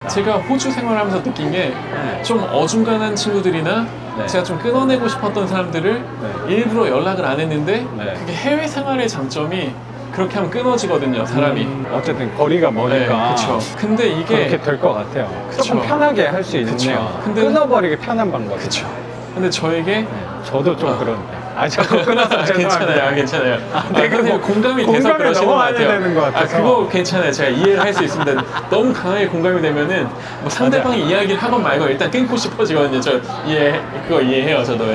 제가 호주 생활하면서 느낀 게 좀 어중간한 친구들이나 네. 제가 좀 끊어내고 싶었던 사람들을 일부러 연락을 안 했는데 네. 그게 해외 생활의 장점이 그렇게 하면 끊어지거든요, 사람이. 어쨌든 거리가 머니까 그렇죠. 근데 이게 그렇게 될 것 같아요. 그쵸. 조금 편하게 할 수 있네요. 그쵸. 근데- 끊어버리기 편한 방법이죠. 그렇죠. 근데 저에게 저도 좀 그런데. 자꾸 끊어서 죄송합니다. 괜찮아요. 되게 선생님 공감이 돼서 공감이 그러시는 너무 것 많이 같아요. 되는 것 같아서. 그거 괜찮아요. 제가 이해를 할 수 있습니다. 너무 강하게 공감이 되면은 뭐 상대방이 이야기를 하건 말건 일단 끊고 싶어지거든요. 그거 이해해요, 저도.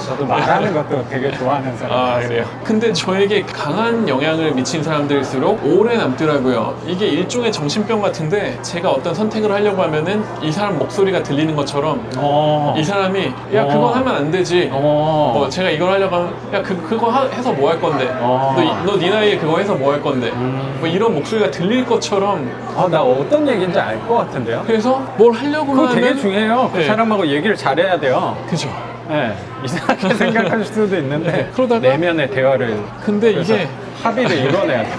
저도 말하는 것도 되게 좋아하는 사람. 아, 그래요? 근데 저에게 강한 영향을 미친 사람들일수록 오래 남더라고요. 이게 일종의 정신병 같은데 제가 어떤 선택을 하려고 하면은 이 사람 목소리가 들리는 것처럼 이 사람이 야, 그건 하면 안 되지. 뭐 제가 이걸 하려고 하면 야, 그거 해서 뭐 할 건데? 너 네 나이에 그거 해서 뭐 할 건데? 뭐 이런 목소리가 들릴 것처럼. 나 어떤 얘기인지 알 것 같은데요? 그래서 뭘 하려고 그거 하면 되게 중요해요. 그 네. 사람하고 얘기를 잘해야 돼요. 그죠. 네. 이상하게 생각할 수도 있는데 그러다가 내면의 대화를 근데 그래서 이게 합의를 이뤄내야 돼요.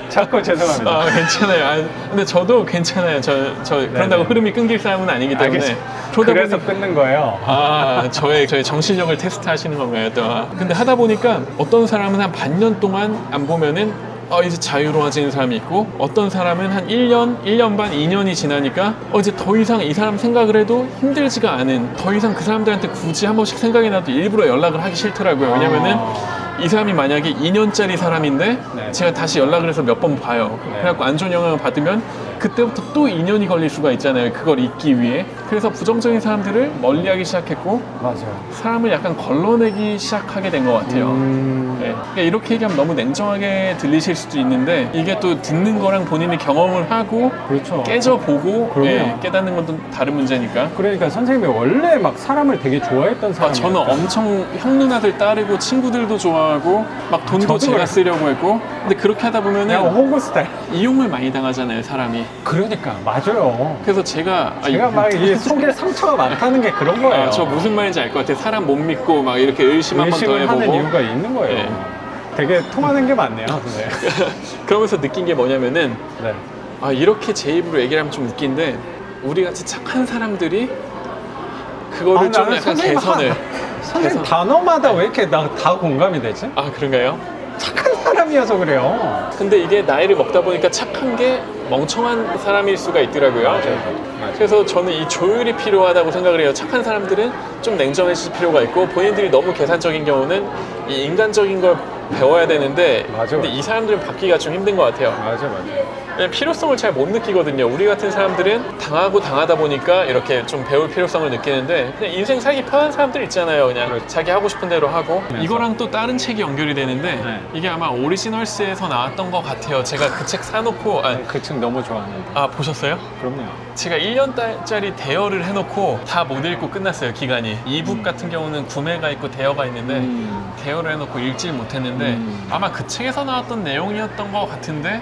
자꾸 죄송합니다. 아, 괜찮아요. 근데 저도 괜찮아요. 저 그런다고 흐름이 끊길 사람은 아니기 때문에. 그러다 그래서 보니- 끊는 거예요. 저의 정신력을 테스트하시는 건가요, 또? 근데 하다 보니까 어떤 사람은 한 반년 동안 안 보면은 이제 자유로워지는 사람이 있고, 어떤 사람은 한 1년, 1년 반, 2년이 지나니까 이제 더 이상 이 사람 생각을 해도 힘들지가 않은, 더 이상 그 사람들한테 굳이 한 번씩 생각이 나도 일부러 연락을 하기 싫더라고요. 왜냐면은 이 사람이 만약에 2년짜리 사람인데 네. 제가 다시 연락을 해서 몇 번 봐요. 그래갖고 안 좋은 영향을 받으면 그때부터 또 2년이 걸릴 수가 있잖아요. 그걸 잊기 위해. 그래서 부정적인 사람들을 멀리하기 시작했고 맞아요. 사람을 약간 걸러내기 시작하게 된 것 같아요. 네. 그러니까 이렇게 얘기하면 너무 냉정하게 들리실 수도 있는데 이게 또 듣는 거랑 본인이 경험을 하고 그렇죠. 깨져보고 그럼요. 깨닫는 건 또 다른 문제니까. 그러니까 선생님이 원래 막 사람을 되게 좋아했던 사람이에요. 저는 엄청 형 누나들 따르고 친구들도 좋아하고 막 돈도 저도 제가 그래요. 쓰려고 했고, 근데 그렇게 하다 그냥 보면은 호구 스타일. 이용을 많이 당하잖아요, 사람이. 그러니까 맞아요. 그래서 제가 제가 막 이 속에 상처가 많다는 게 그런 거예요. 저 무슨 말인지 알 것 같아요. 사람 못 믿고 막 이렇게 의심 한 번 더 의심을 하는 해보고. 이유가 있는 거예요. 네. 되게 통하는 게 많네요. 근데. 그러면서 느낀 게 뭐냐면은 네. 이렇게 제 입으로 얘기를 하면 좀 웃긴데 우리 같이 착한 사람들이 그거를 좀 나는 약간 선생님 개선을. 선생님 단어마다 왜 이렇게 다 공감이 되지? 그런가요? 착한 사람이어서 그래요. 근데 이게 나이를 먹다 보니까 착한 게 멍청한 사람일 수가 있더라고요. 맞아요. 그래서 저는 이 조율이 필요하다고 생각을 해요. 착한 사람들은 좀 냉정해질 필요가 있고 본인들이 너무 계산적인 경우는 이 인간적인 걸 배워야 되는데 맞아. 근데 이 사람들은 받기가 좀 힘든 것 같아요. 맞아. 왜냐면 필요성을 잘 못 느끼거든요. 우리 같은 사람들은 당하다 보니까 이렇게 좀 배울 필요성을 느끼는데 그냥 인생 살기 편한 사람들 있잖아요. 그냥 그렇죠. 자기 하고 싶은 대로 하고. 그래서. 이거랑 또 다른 책이 연결이 되는데 네. 이게 아마 오리지널스에서 나왔던 것 같아요. 제가 그 책 사놓고 그 책 너무 좋아하는데. 보셨어요? 그럼요. 제가 1년짜리 대여를 해놓고 다 못 읽고 끝났어요, 기간이. 이북 같은 경우는 구매가 있고 대여가 있는데 대여를 해놓고 읽질 못했는데 아마 그 책에서 나왔던 내용이었던 것 같은데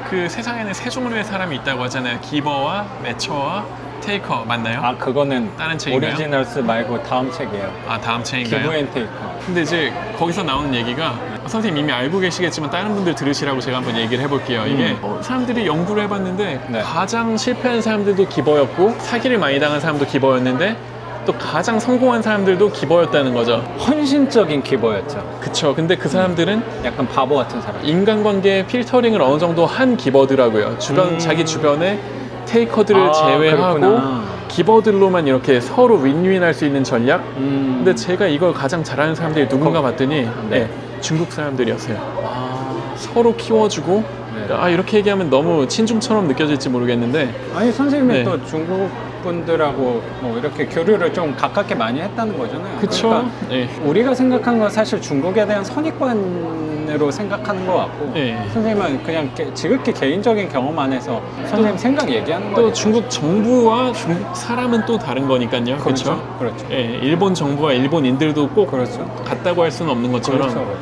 그 세상에는 세 종류의 사람이 있다고 하잖아요. 기버와 매처와 테이커. 맞나요? 그거는 다른 책인가요? 오리지널스 말고 다음 책이에요. 다음 책인가요? 기브 앤 테이커. 근데 이제 거기서 나오는 얘기가 선생님 이미 알고 계시겠지만 다른 분들 들으시라고 제가 한번 얘기를 해볼게요. 이게 사람들이 연구를 해봤는데 네. 가장 실패한 사람들도 기버였고 사기를 많이 당한 사람도 기버였는데 또 가장 성공한 사람들도 기버였다는 거죠. 헌신적인 기버였죠. 그쵸. 근데 그 사람들은 약간 바보 같은 사람. 인간관계 필터링을 어느 정도 한 기버더라고요. 자기 주변에 테이커들을 제외하고 그렇구나. 기버들로만 이렇게 서로 윈윈할 수 있는 전략. 근데 제가 이걸 가장 잘하는 사람들이 누군가 봤더니 네. 중국 사람들이었어요. 서로 키워주고. 네. 이렇게 얘기하면 너무 친중처럼 느껴질지 모르겠는데 아니 선생님이 네. 또 중국 분들하고 뭐 이렇게 교류를 좀 가깝게 많이 했다는 거잖아요. 그쵸? 그러니까 네. 우리가 생각한 건 사실 중국에 대한 선입관으로 생각하는 것 같고 네. 선생님은 그냥 지극히 개인적인 경험 안에서 선생님 생각 얘기하는 또 거예요. 중국 정부와 중국 사람은 또 다른 거니까요. 그렇죠. 그렇죠. 예, 일본 정부와 일본인들도 꼭 그렇죠. 같다고 할 수는 없는 것처럼. 그렇죠.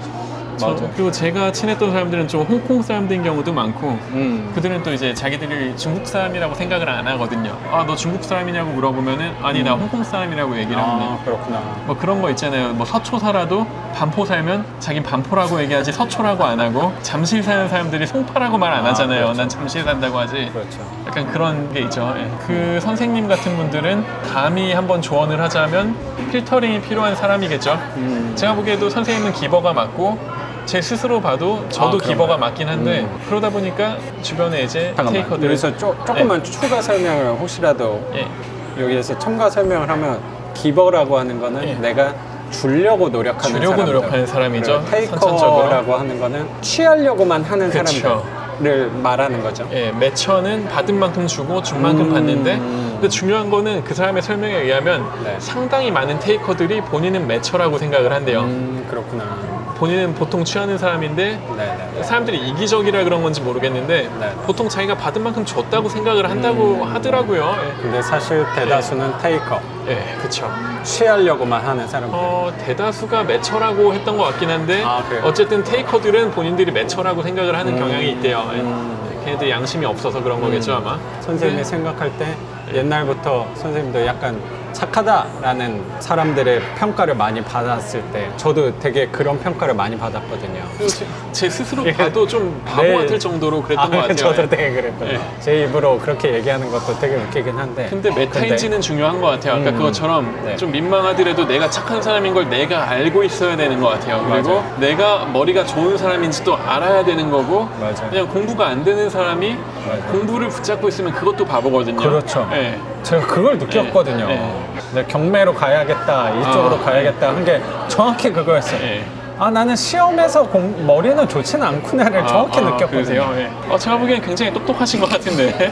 맞아요. 그리고 제가 친했던 사람들은 좀 홍콩 사람들인 경우도 많고 그들은 또 이제 자기들이 중국 사람이라고 생각을 안 하거든요. 아, 너 중국 사람이냐고 물어보면은 아니 나 홍콩 사람이라고 얘기를 하거든요. 그렇구나. 뭐 그런 거 있잖아요. 뭐 서초 살아도 반포 살면 자긴 반포라고 얘기하지 서초라고 안 하고 잠실 사는 사람들이 송파라고 말 안 하잖아요. 그렇죠. 난 잠실 산다고 하지. 그렇죠. 약간 그런 게 있죠. 예. 그 선생님 같은 분들은 감히 한번 조언을 하자면 필터링이 필요한 사람이겠죠. 제가 보기에도 선생님은 기버가 맞고 제 스스로 봐도 저도 그런가요? 기버가 맞긴 한데 그러다 보니까 주변에 이제 잠깐만. 테이커들 여기서 조금만 추가 설명을 혹시라도 예. 여기에서 첨가 설명을 하면 기버라고 하는 거는 예. 내가 주려고 노력하는 주려고 사람들. 노력하는 사람이죠. 그리고 선천적으로. 테이커라고 하는 거는 취하려고만 하는 그쵸. 사람들을 말하는 거죠. 예, 매처는 받은 만큼 주고 준 만큼 받는데 근데 중요한 거는 그 사람의 설명에 의하면 네. 상당히 많은 테이커들이 본인은 매처라고 생각을 한대요. 그렇구나. 본인은 보통 취하는 사람인데 네네. 사람들이 이기적이라 그런 건지 모르겠는데 네. 보통 자기가 받은 만큼 줬다고 생각을 한다고 하더라고요. 근데 사실 대다수는 테이커. 예, 그쵸. 취하려고만 하는 사람들. 대다수가 매처라고 했던 것 같긴 한데 그래요? 어쨌든 테이커들은 본인들이 매처라고 생각을 하는 경향이 있대요. 걔네들 양심이 없어서 그런 거겠죠 아마. 선생님이 생각할 때 옛날부터 선생님도 약간 착하다라는 사람들의 평가를 많이 받았을 때 저도 되게 그런 평가를 많이 받았거든요. 그리고 제 스스로 봐도 좀 바보 네. 같을 정도로 그랬던 것 같아요. 저도 되게 그랬거든요. 네. 제 입으로 그렇게 얘기하는 것도 되게 웃기긴 한데. 근데 메타인지는 중요한 것 같아요. 아까 그것처럼 네. 좀 민망하더라도 내가 착한 사람인 걸 내가 알고 있어야 되는 것 같아요. 그리고 맞아요. 내가 머리가 좋은 사람인지도 알아야 되는 거고 맞아요. 그냥 공부가 안 되는 사람이 맞아요. 공부를 붙잡고 있으면 그것도 바보거든요. 그렇죠. 네. 제가 그걸 느꼈거든요. 네. 내가 경매로 가야겠다, 이쪽으로 가야겠다 한 게 정확히 그거였어요. 네. 아, 나는 시험에서 머리는 좋지는 않구나를 정확히 느꼈거든요. 그러세요? 예. 제가 보기엔 굉장히 똑똑하신 것 같은데.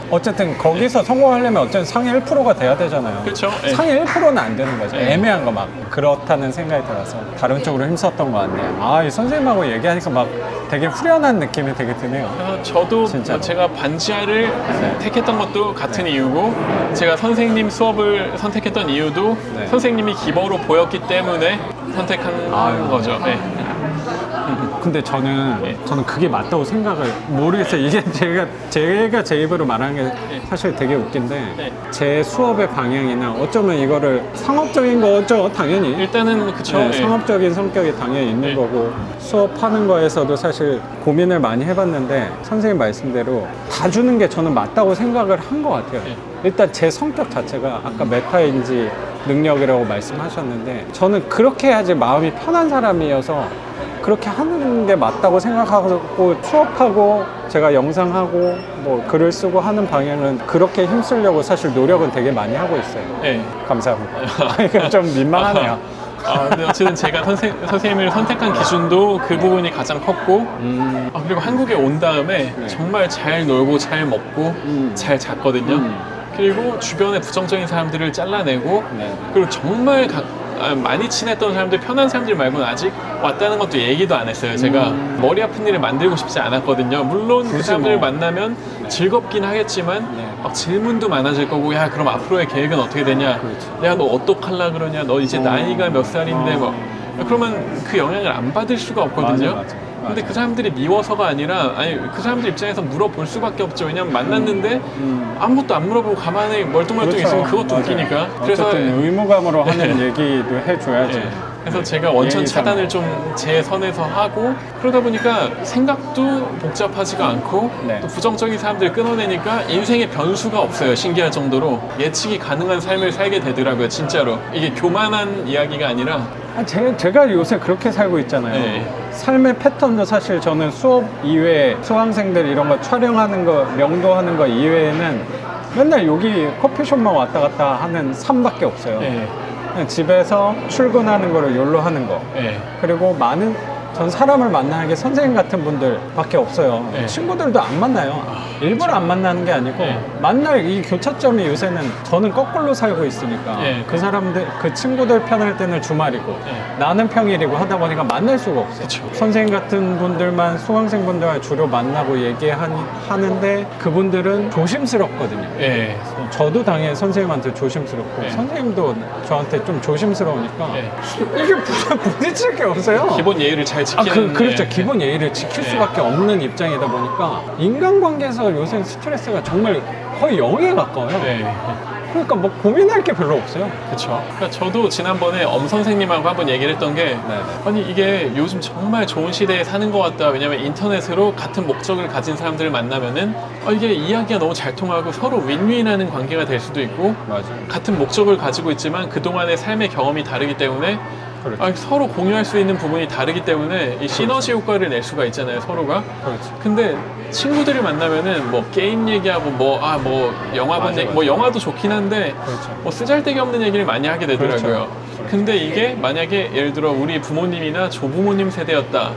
어쨌든 거기서 성공하려면 어쨌든 상위 1%가 돼야 되잖아요. 그렇죠. 예. 상위 1%는 안 되는 거죠. 네. 애매한 거 막. 그렇다는 생각이 들어서 다른 쪽으로 힘썼던 것 같네요. 이 선생님하고 얘기하니까 막 되게 후련한 느낌이 되게 드네요. 그래서 저도 진짜로. 제가 반지하를 택했던 것도 같은 이유고 제가 선생님 수업을 선택했던 이유도 네. 선생님이 기버로 보였기 때문에 선택한 거죠. 네. 근데 저는 그게 맞다고 생각을 모르겠어요. 이게 제가 제 입으로 말하는 게 사실 되게 웃긴데 네. 제 수업의 방향이나 어쩌면 이거를 상업적인 거죠, 당연히. 일단은 그쵸. 네, 예. 상업적인 성격이 당연히 있는 네. 거고 수업하는 거에서도 사실 고민을 많이 해봤는데 선생님 말씀대로 다 주는 게 저는 맞다고 생각을 한 것 같아요. 네. 일단 제 성격 자체가 아까 메타인지 능력이라고 말씀하셨는데 저는 그렇게 해야지 마음이 편한 사람이어서 그렇게 하는 게 맞다고 생각하고 수업하고 제가 영상하고 뭐 글을 쓰고 하는 방향은 그렇게 힘쓰려고 사실 노력은 되게 많이 하고 있어요. 네. 감사합니다. 이거 좀 민망하네요. 근데 어쨌든 제가 선생님을 선택한 기준도 그 부분이 가장 컸고 그리고 한국에 온 다음에 네. 정말 잘 놀고 잘 먹고 잘 잤거든요. 그리고 주변에 부정적인 사람들을 잘라내고 네. 그리고 정말 많이 친했던 사람들, 편한 사람들 말고는 아직 왔다는 것도 얘기도 안 했어요. 제가 머리 아픈 일을 만들고 싶지 않았거든요. 물론 그 굳이 사람들을 뭐. 만나면 즐겁긴 하겠지만 네. 막 질문도 많아질 거고 야 그럼 앞으로의 계획은 어떻게 되냐 그렇죠. 야 너 어떡할라 그러냐 너 이제 나이가 몇 살인데 뭐 그러면 그 영향을 안 받을 수가 없거든요. 맞아. 근데 그 사람들이 미워서가 아니라 그 사람들 입장에서 물어볼 수밖에 없죠. 왜냐면 만났는데 아무것도 안 물어보고 가만히 멀뚱멀뚱 있으면 그것도 맞아요. 웃기니까. 그래서 어쨌든 의무감으로 하는 얘기도 해줘야지. 예. 그래서 제가 원천 예의상. 차단을 좀 제 선에서 하고 그러다 보니까 생각도 복잡하지가 않고 네. 또 부정적인 사람들을 끊어내니까 인생에 변수가 없어요. 신기할 정도로 예측이 가능한 삶을 살게 되더라고요. 진짜로 이게 교만한 이야기가 아니라 제가 요새 그렇게 살고 있잖아요. 네. 삶의 패턴도 사실 저는 수업 이외에 수강생들 이런 거 촬영하는 거, 명도하는 거 이외에는 맨날 여기 커피숍만 왔다 갔다 하는 삶밖에 없어요. 예. 그냥 집에서 출근하는 거를 욜로 하는 거. 예. 그리고 전 사람을 만나는 게 선생님 같은 분들밖에 없어요. 네. 친구들도 안 만나요. 일부러 안 만나는 게 아니고 네. 만날 이 교차점이 요새는 저는 거꾸로 살고 있으니까 네. 그 사람들 그 친구들 편할 때는 주말이고 네. 나는 평일이고 하다 보니까 만날 수가 없어요. 그쵸. 선생님 같은 분들만 수강생분들과 주로 만나고 얘기하는데 그분들은 조심스럽거든요. 예. 저도 당연히 선생님한테 조심스럽고 네. 선생님도 저한테 좀 조심스러우니까 네. 이게 부딪힐 게 없어요. 기본 예의를 잘 잘 지키는 그렇죠. 예. 기본 예의를 지킬 예. 수밖에 없는 입장이다 보니까 인간관계에서 요새 스트레스가 정말 거의 0에 가까워요. 네. 그러니까 뭐 고민할 게 별로 없어요. 그렇죠. 그러니까 저도 지난번에 엄 선생님하고 한번 얘기를 했던 게 네네. 아니 이게 요즘 정말 좋은 시대에 사는 것 같다. 왜냐면 인터넷으로 같은 목적을 가진 사람들을 만나면은 이게 이야기가 너무 잘 통하고 서로 윈윈하는 관계가 될 수도 있고 맞아요. 같은 목적을 가지고 있지만 그동안의 삶의 경험이 다르기 때문에 그렇죠. 서로 공유할 수 있는 부분이 다르기 때문에 이 시너지 효과를 낼 수가 있잖아요, 서로가. 그렇죠. 근데 친구들을 만나면은 뭐 게임 얘기하고 뭐 영화 본 맞아, 얘기, 맞아. 뭐 영화도 좋긴 한데 그렇죠. 뭐 쓰잘데기 없는 얘기를 많이 하게 되더라고요. 그렇죠. 근데 이게 만약에 예를 들어 우리 부모님이나 조부모님 세대였다.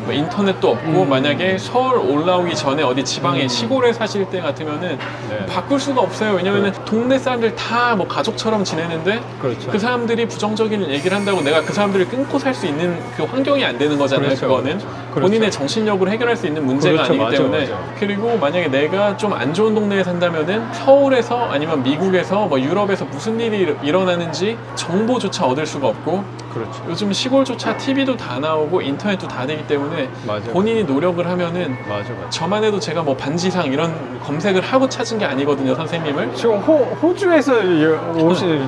뭐 인터넷도 없고 만약에 서울 올라오기 전에 어디 지방에 시골에 사실 때 같으면은 네. 바꿀 수가 없어요. 왜냐면은 동네 사람들 다 뭐 가족처럼 지내는데 그렇죠. 그 사람들이 부정적인 얘기를 한다고 내가 그 사람들을 끊고 살 수 있는 그 환경이 안 되는 거잖아요. 그렇죠, 그거는 그렇죠. 본인의 정신력으로 해결할 수 있는 문제가 그렇죠, 아니기 맞아, 때문에 맞아. 그리고 만약에 내가 좀 안 좋은 동네에 산다면은 서울에서 아니면 미국에서 뭐 유럽에서 무슨 일이 일어나는지 정보조차 얻을 수가 없고 그렇죠. 요즘 시골조차 TV도 다 나오고 인터넷도 다 되기 때문에 맞아요. 본인이 노력을 하면은 맞아. 저만 해도 제가 뭐 반지상 이런 검색을 하고 찾은 게 아니거든요, 선생님을. 지금 호주에서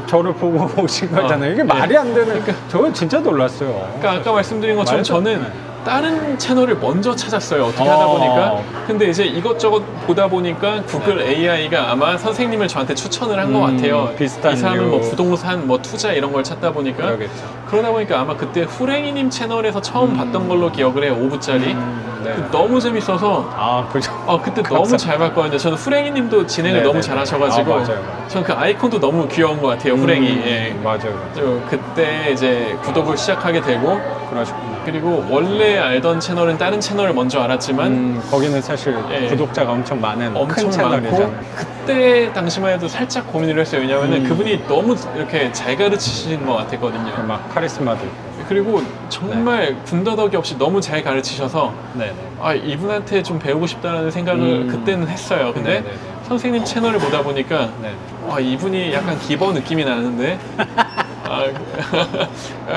저를 보고 오신 거잖아요. 이게 네. 말이 안 되는. 저는 진짜 놀랐어요. 그러니까 아까 말씀드린 것처럼 말도- 저는 네. 다른 채널을 먼저 찾았어요. 어떻게 하다 보니까. 근데 이제 이것저것 보다 보니까 구글 AI가 아마 선생님을 저한테 추천을 한 것 같아요. 비슷한 이 사람은 류. 뭐 부동산, 뭐 투자 이런 걸 찾다 보니까. 그러겠죠. 그러다 보니까 아마 그때 후랭이님 채널에서 처음 봤던 걸로 기억을 해요. 5부짜리. 네. 너무 재밌어서 그죠. 그때 너무 잘 봤거든요. 저는 후랭이님도 진행을 네, 너무 네, 잘하셔가지고 맞아요. 저는 그 아이콘도 너무 귀여운 것 같아요. 후랭이. 예. 맞아요. 저 그때 이제 구독을 시작하게 되고 그러셨구나. 그리고 원래 알던 채널은 다른 채널을 먼저 알았지만 거기는 사실 예. 구독자가 엄청 많은 큰 엄청 많고 채널이잖아요. 그때 당시만 해도 살짝 고민을 했어요. 왜냐하면 그분이 너무 이렇게 잘 가르치시는 것 같았거든요. 막 카리스마도 있고. 그리고 정말 군더더기 없이 너무 잘 가르치셔서 네네. 이분한테 좀 배우고 싶다는 생각을 그때는 했어요. 근데 네네네. 선생님 채널을 보다 보니까 네. 이분이 약간 기버 느낌이 나는데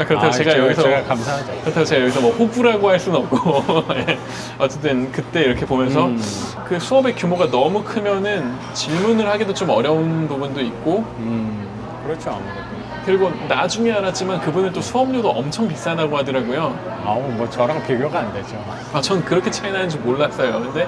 그렇다고 제가 여기서 제가 감사하죠. 그렇다고 제가 여기서 뭐 호구라고 할 수는 없고 예. 어쨌든 그때 이렇게 보면서 그 수업의 규모가 너무 크면은 질문을 하기도 좀 어려운 부분도 있고 그렇죠 아무래도. 그리고 나중에 알았지만 그분은 또 수업료도 엄청 비싸다고 하더라고요. 뭐 저랑 비교가 안 되죠. 전 그렇게 차이 나는 줄 몰랐어요. 근데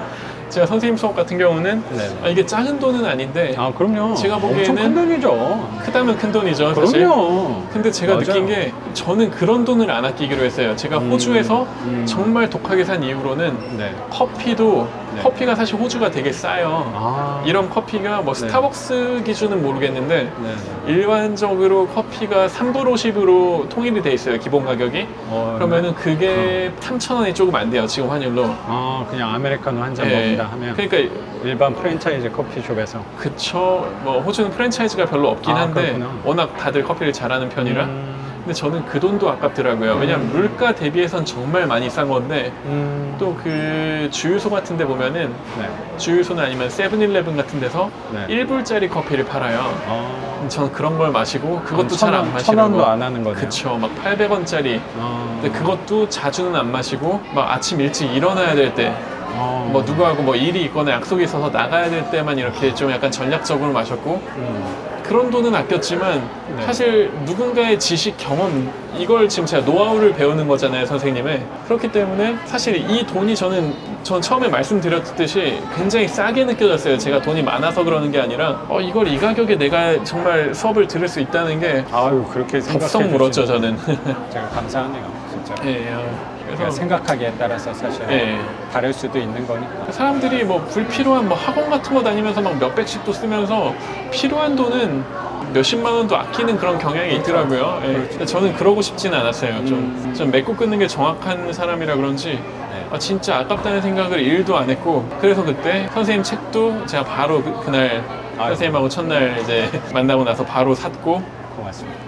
제가 선생님 수업 같은 경우는 네네. 이게 작은 돈은 아닌데 그럼요. 제가 보기에는 엄청 큰 돈이죠. 크다면 큰 돈이죠, 사실. 그럼요. 근데 제가 맞아요. 느낀 게 저는 그런 돈을 안 아끼기로 했어요. 제가 호주에서 정말 독하게 산 이후로는 네. 커피도 네. 커피가 사실 호주가 되게 싸요. 이런 커피가 뭐 스타벅스 기준은 모르겠는데 네. 일반적으로 커피가 3불 50으로 통일이 돼 있어요. 기본 가격이. 그러면은 그게 3,000원이 조금 안 돼요. 지금 환율로. 그냥 아메리카노 한 잔 예. 먹는다 하면 그러니까 일반 프랜차이즈 커피숍에서 그쵸. 뭐 호주는 프랜차이즈가 별로 없긴 한데 그렇구나. 워낙 다들 커피를 잘하는 편이라. 근데 저는 그 돈도 아깝더라고요. 왜냐면 물가 대비해선 정말 많이 싼 건데 또 그 주유소 같은 데 보면은 네. 주유소나 아니면 세븐일레븐 같은 데서 네. 1불짜리 커피를 팔아요. 저는 그런 걸 마시고 그것도 잘 안 1,000원도 마시려고. 안 하는 거네요. 그쵸. 막 800원짜리. 근데 그것도 자주는 안 마시고 막 아침 일찍 일어나야 될 때 뭐 누구하고 뭐 일이 있거나 약속이 있어서 나가야 될 때만 이렇게 좀 약간 전략적으로 마셨고 그런 돈은 아꼈지만 네. 사실 누군가의 지식, 경험 이걸 지금 제가 노하우를 배우는 거잖아요, 선생님의. 그렇기 때문에 사실 이 돈이 전 처음에 말씀드렸듯이 굉장히 싸게 느껴졌어요. 제가 돈이 많아서 그러는 게 아니라 이걸 이 가격에 내가 정말 수업을 들을 수 있다는 게 그렇게 덥석 물었죠, 저는. 제가 감사하네요, 진짜. 예, 그러니까 그래서 생각하기에 따라서 사실 예. 다를 수도 있는 거니까. 사람들이 뭐 불필요한 뭐 학원 같은 거 다니면서 막 몇백씩도 쓰면서 필요한 돈은 몇십만 원도 아끼는 그런 경향이 있더라고요. 예. 근데 저는 그러고 싶지는 않았어요. 좀 맺고 끊는 게 정확한 사람이라 그런지 진짜 아깝다는 생각을 1도 안 했고 그래서 그때 선생님 책도 제가 바로 그날 선생님하고 첫날 이제 만나고 나서 바로 샀고 고맙습니다.